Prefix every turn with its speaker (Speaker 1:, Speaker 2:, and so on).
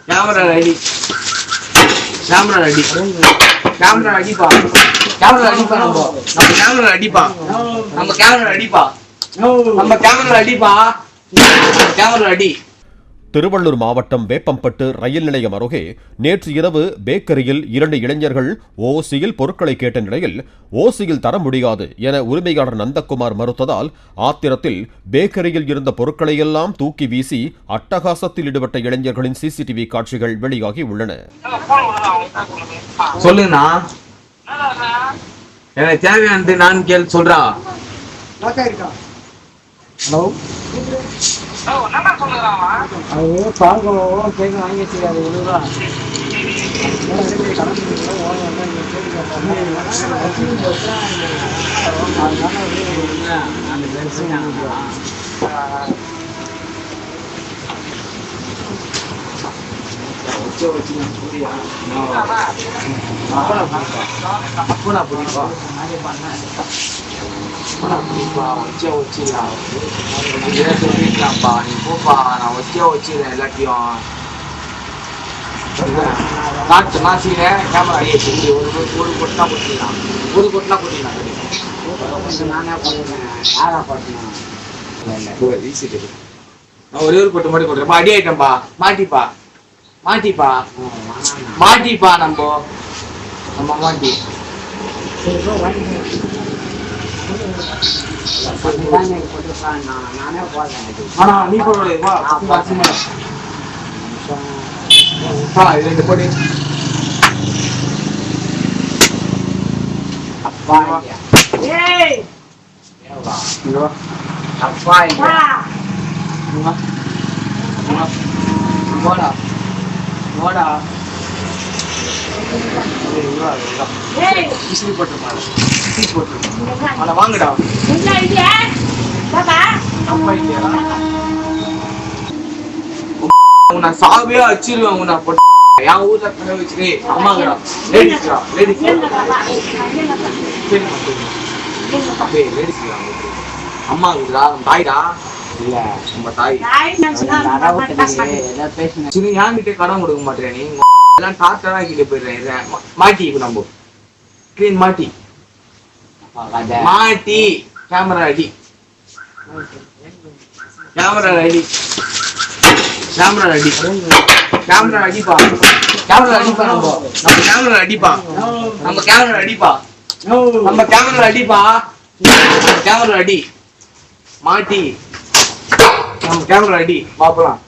Speaker 1: Camera ready camera ready camera அடிப்பா camera அடிப்பா நம்ம கேமரா அடிப்பா நம்ம கேமரா அடிப்பா நம்ம கேமரா அடிப்பா கேமரா அடி.
Speaker 2: திருவள்ளூர் மாவட்டம் வேப்பம்பட்டு ரயில் நிலையம் அருகே நேற்று இரவு பேக்கரியில் 2 இளைஞர்கள் ஓசியில் பொருட்களை கேட்ட நிலையில் ஓசியில் தர முடியாது என உரிமையாளர் நந்தகுமார் மறுத்ததால் ஆத்திரத்தில் பேக்கரியில் இருந்த பொருட்களையெல்லாம் தூக்கி வீசி அட்டகாசத்தில் ஈடுபட்ட இளைஞர்களின் சிசிடிவி காட்சிகள் வெளியாகி உள்ளன.
Speaker 1: சொல்லுண்ணா, எனக்கு தேவையானது நான் கேள் சொல்றா. ஹலோ அது பார்க்கணும் கேட்க வாங்கி வச்சுக்காது ஒழுங்கா. எல்லாத்தையும் கேமரா ஒரு கொட்டா போட்டிடலாம் ஒரு கொட்டா போட்டிடலாம். ஒரே ஒரு கொட்டு மட்டும் கொடுறேன். அடி ஆயிட்டம்பா. மாட்டிப்பா மாட்டிப்பா மாட்டிப்பா நம்ம மாட்டி நீ போடு ரெண்டு போடு. வாங்கடா உன்னை சாவியா வச்சிருவேன். உன்னை என் ஊர்ல கடை வச்சுரு. அம்மாங்கடா லேடிஸ்டா லேடிஸ் அம்மாங்கடா தாய்டா இல்ல நம்ம தாய். சின்ன ஏன்கிட்ட கடன் கொடுக்க மாட்டேன். நீ எல்லாம் டாக்டரா கிட்ட போயிடுறேன். மாட்டி இப்ப நம்ம கிளீன் மாட்டி மாட்டி கேமரா அடி கேமரா அடி கேமரா அடி கேமரா அடிப்பா கேமரா அடிப்பா நம்ம கேமரா அடிப்பா நம்ம கேமரா அடிப்பா நம்ம கேமரா அடிப்பா கேமரா அடி மாட்டி நம்ம கேமரா அடி பாப்பலாம்.